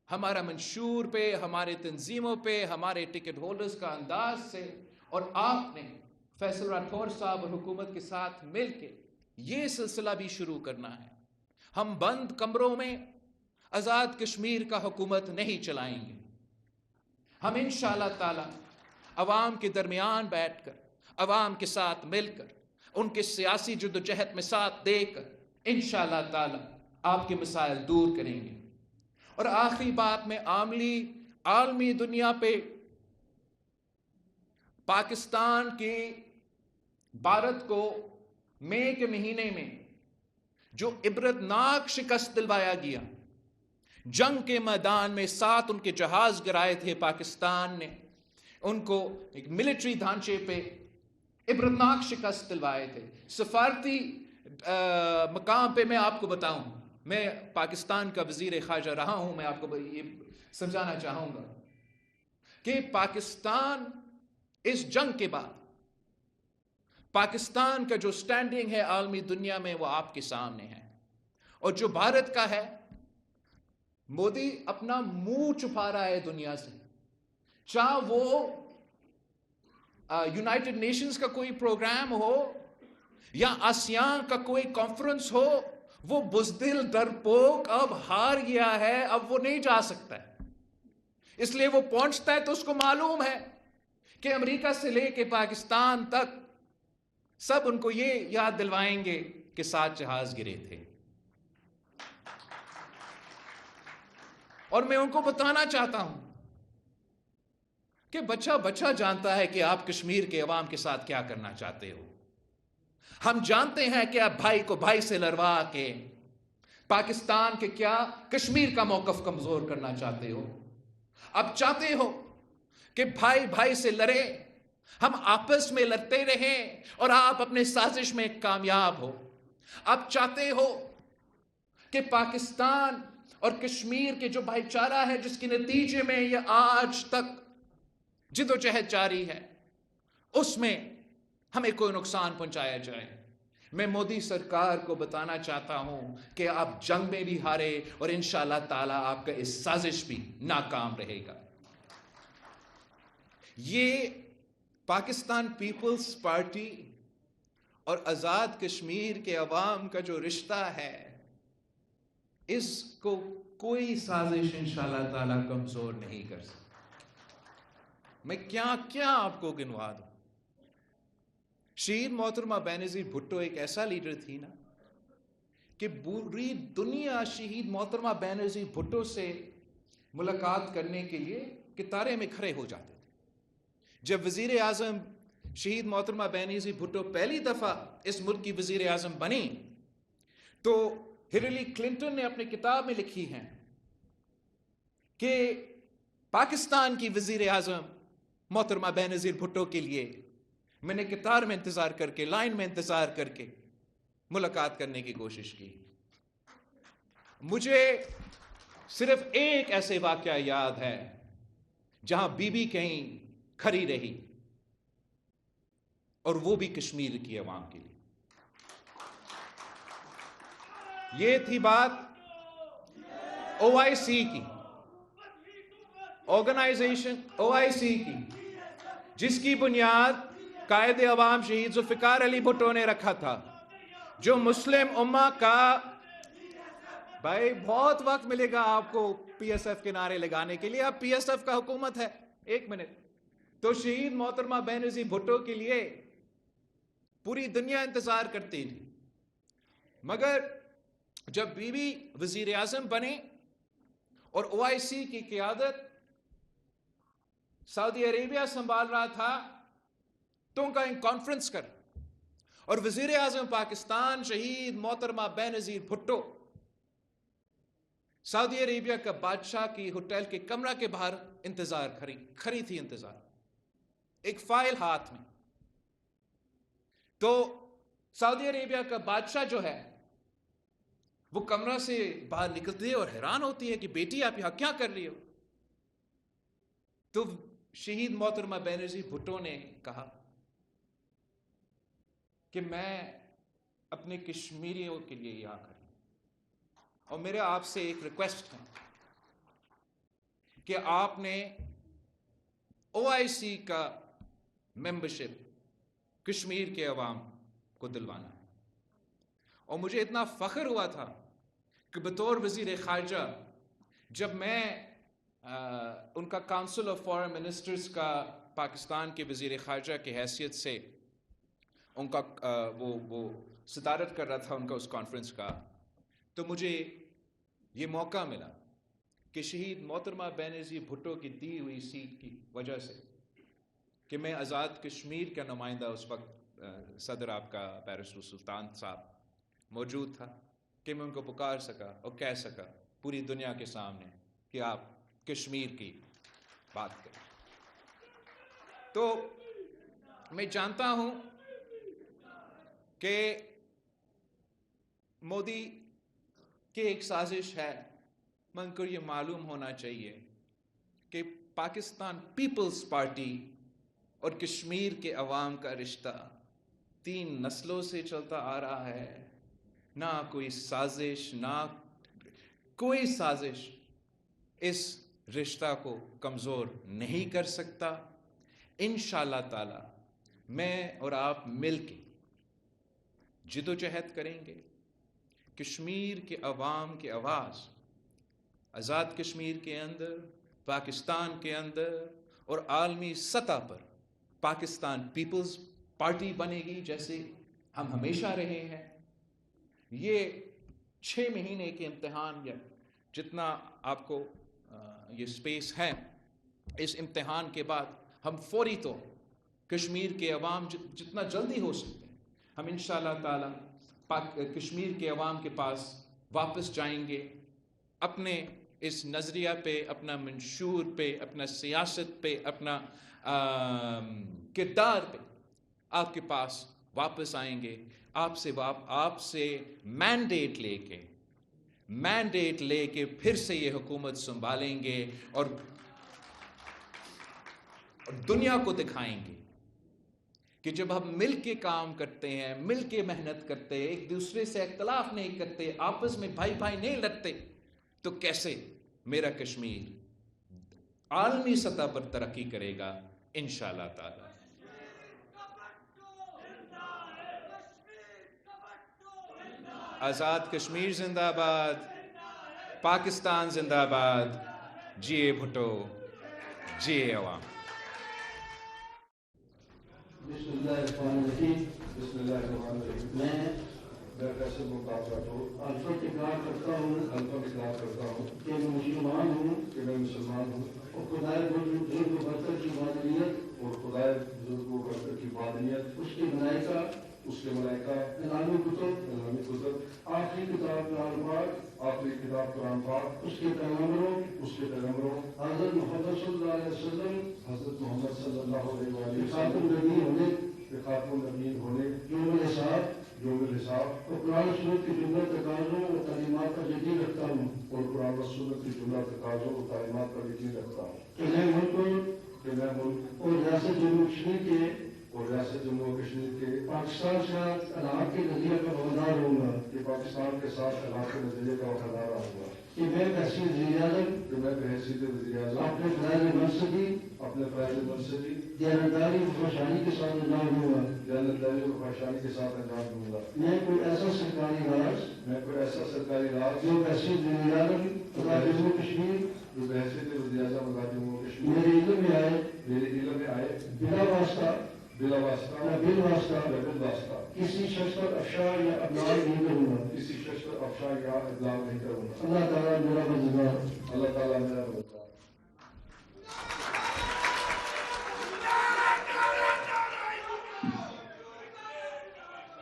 ہمارا منشور پہ، ہمارے تنظیموں پہ، ہمارے ٹکٹ ہولڈرز کا انداز سے، اور آپ نے فیصل راٹھور صاحب اور حکومت کے ساتھ مل کے یہ سلسلہ بھی شروع کرنا ہے۔ ہم بند کمروں میں آزاد کشمیر کا حکومت نہیں چلائیں گے۔ ہم انشاءاللہ تعالی عوام کے درمیان بیٹھ کر، عوام کے ساتھ مل کر، ان کے سیاسی جدوجہد میں ساتھ دے کر انشاءاللہ تعالی آپ کے مسائل دور کریں گے۔ اور آخری بات میں عالمی دنیا پہ پاکستان کے بھارت کو مئی کے مہینے میں جو عبرتناک شکست دلوایا گیا، جنگ کے میدان میں 7 ان کے جہاز گرائے تھے پاکستان نے، ان کو ایک ملٹری ڈھانچے پہ عبرتناک شکست دلوائے تھے۔ سفارتی مقام پہ میں آپ کو بتاؤں، میں پاکستان کا وزیر خارجہ رہا ہوں، میں آپ کو یہ سمجھانا چاہوں گا کہ پاکستان اس جنگ کے بعد پاکستان کا جو سٹینڈنگ ہے عالمی دنیا میں وہ آپ کے سامنے ہے، اور جو بھارت کا ہے، مودی اپنا منہ چھپا رہا ہے دنیا سے، چاہے وہ یونائٹڈ نیشنز کا کوئی پروگرام ہو یا آسیان کا کوئی کانفرنس ہو، وہ بزدل ڈرپوک اب ہار گیا ہے، اب وہ نہیں جا سکتا ہے۔ اس لیے وہ پہنچتا ہے تو اس کو معلوم ہے کہ امریکہ سے لے کے پاکستان تک سب ان کو یہ یاد دلوائیں گے کہ 7 جہاز گرے تھے۔ اور میں ان کو بتانا چاہتا ہوں کہ بچہ جانتا ہے کہ آپ کشمیر کے عوام کے ساتھ کیا کرنا چاہتے ہو۔ ہم جانتے ہیں کہ آپ بھائی کو بھائی سے لڑوا کے پاکستان کے کیا کشمیر کا موقف کمزور کرنا چاہتے ہو۔ آپ چاہتے ہو کہ بھائی بھائی سے لڑے، ہم آپس میں لڑتے رہیں اور آپ اپنے سازش میں کامیاب ہو۔ آپ چاہتے ہو کہ پاکستان اور کشمیر کے جو بھائی چارہ ہے، جس کے نتیجے میں یہ آج تک جدوجہد جاری ہے، اس میں ہمیں کوئی نقصان پہنچایا جائے۔ میں مودی سرکار کو بتانا چاہتا ہوں کہ آپ جنگ میں بھی ہارے اور انشاءاللہ تعالیٰ آپ کا اس سازش بھی ناکام رہے گا۔ یہ پاکستان پیپلز پارٹی اور آزاد کشمیر کے عوام کا جو رشتہ ہے، اس کو کوئی سازش انشاءاللہ تعالیٰ کمزور نہیں کر سکتا۔ میں کیا آپ کو گنوا دوں۔ شہید محترمہ بینظیر بھٹو ایک ایسا لیڈر تھی نا کہ پوری دنیا شہید محترمہ بینظیر بھٹو سے ملاقات کرنے کے لیے قطارے میں کھڑے ہو جاتے تھے۔ جب وزیر اعظم شہید محترمہ بینظیر بھٹو پہلی دفعہ اس ملک کی وزیر اعظم بنی تو ہلری کلنٹن نے اپنی کتاب میں لکھی ہے کہ پاکستان کی وزیر اعظم محترمہ بینظیر بھٹو کے لیے میں نے قطار میں انتظار کر کے، لائن میں انتظار کر کے ملاقات کرنے کی کوشش کی۔ مجھے صرف ایک ایسے واقعہ یاد ہے جہاں بی بی کہیں کھڑی رہی، اور وہ بھی کشمیر کی عوام کے لیے۔ یہ تھی بات OIC کی، آرگنائزیشن OIC کی، جس کی بنیاد قائد عوام شہید ذوالفقار علی بھٹو نے رکھا تھا، جو مسلم امہ کا، بھائی بہت وقت ملے گا آپ کو PSF کے نعرے لگانے کے لیے، اب PSF کا حکومت ہے، 1 منٹ۔ تو شہید محترمہ بینظیر بھٹو کے لیے پوری دنیا انتظار کرتی تھی، مگر جب بی بی وزیر اعظم بنے اور OIC کی قیادت سعودی عربیہ سنبھال رہا تھا تو ان کا ایک کانفرنس کر، اور وزیر اعظم پاکستان شہید محترمہ بینظیر بھٹو سعودی عربیہ کا بادشاہ کی ہوٹل کے کمرہ کے باہر انتظار کھڑی تھی، انتظار، ایک فائل ہاتھ میں۔ تو سعودی عربیہ کا بادشاہ جو ہے وہ کمرہ سے باہر نکلتی ہے اور حیران ہوتی ہے کہ بیٹی آپ یہاں کیا کر رہی ہو؟ تو شہید محترمہ بینظیر بھٹو نے کہا کہ میں اپنے کشمیریوں کے لیے یہاں کھڑی ہوں، اور میرا آپ سے ایک ریکویسٹ ہے کہ آپ نے OIC کا ممبرشپ کشمیر کے عوام کو دلوانا ہے. اور مجھے اتنا فخر ہوا تھا کہ بطور وزیر خارجہ جب میں ان کا کاؤنسل آف فارن منسٹرز کا پاکستان کے وزیر خارجہ کی حیثیت سے ان کا وہ صدارت کر رہا تھا ان کا اس کانفرنس کا، تو مجھے یہ موقع ملا کہ شہید محترمہ بینظیر بھٹو کی دی ہوئی سیٹ کی وجہ سے کہ میں آزاد کشمیر کا نمائندہ، اس وقت صدر آپ کا بیرسٹر سلطان صاحب موجود تھا، کہ میں ان کو پکار سکا اور کہہ سکا پوری دنیا کے سامنے کہ آپ کشمیر کی بات کریں. تو میں جانتا ہوں کہ مودی کی ایک سازش ہے، من کو یہ معلوم ہونا چاہیے کہ پاکستان پیپلز پارٹی اور کشمیر کے عوام کا رشتہ 3 نسلوں سے چلتا آ رہا ہے. نہ کوئی سازش، نہ کوئی سازش اس رشتہ کو کمزور نہیں کر سکتا. انشاءاللہ تعالی میں اور آپ مل کے جدوجہد کریں گے. کشمیر کے عوام کی آواز آزاد کشمیر کے اندر، پاکستان کے اندر اور عالمی سطح پر پاکستان پیپلز پارٹی بنے گی، جیسے ہم ہمیشہ رہے ہیں. یہ 6 مہینے کے امتحان یا جتنا آپ کو یہ سپیس ہے، اس امتحان کے بعد ہم فوری طور کشمیر کے عوام جتنا جلدی ہو سکتے ہیں ہم انشاءاللہ تعالی کشمیر کے عوام کے پاس واپس جائیں گے، اپنے اس نظریہ پہ، اپنا منشور پہ، اپنا سیاست پہ، اپنا کردار پہ آپ کے پاس واپس آئیں گے. آپ سے مینڈیٹ لے کے پھر سے یہ حکومت سنبھالیں گے اور دنیا کو دکھائیں گے کہ جب ہم مل کے کام کرتے ہیں، مل کے محنت کرتے ہیں، ایک دوسرے سے اختلاف نہیں کرتے، آپس میں بھائی نہیں لڑتے، تو کیسے میرا کشمیر عالمی سطح پر ترقی کرے گا انشاءاللہ تعالی. آزاد کشمیر زندہ باد، پاکستان زندہ باد، جیے بھٹو، جیے عوام. بسم اللہ الرحمن الرحیم. بسم اللہ الرحمن الرحیم. میں کیسے مقابلہ ہوں، الفا اقرار کرتا ہوں کہ میں مسلمان ہوں اور خدائے بزرگ و برتر کی معدنیت اس کے ملائکہ اعلامی کتب آخری کتاب قرآن پاک اس کے پیغمبروں حضرت محمد صلی اللہ علیہ وسلم خاتم النبیین ہونے یوم الحساب اور قرآن و سنت کی جملہ تقاضوں اور تعلیمات پر یقین رکھتا ہوں کہ میں ملک اور ریاست جموں کشمیر کے پاکستان کے ساتھ علاقے کے نظریے کا وفادار رہوں گا کہ میں بحیثیت وزیر اعظم اپنے فیض منصبی دیانتداری و خوشحالی کے ساتھ انجام دوں گا. میں کوئی ایسا سرکاری راز جو بحیثیت وزیر اعظم جموں کشمیر میرے علم میں آئے بلا واسطہ کسی شخص پر افشار یا ابلاغ نہیں کروں گا. اللہ تعالیٰ میرا مددگار.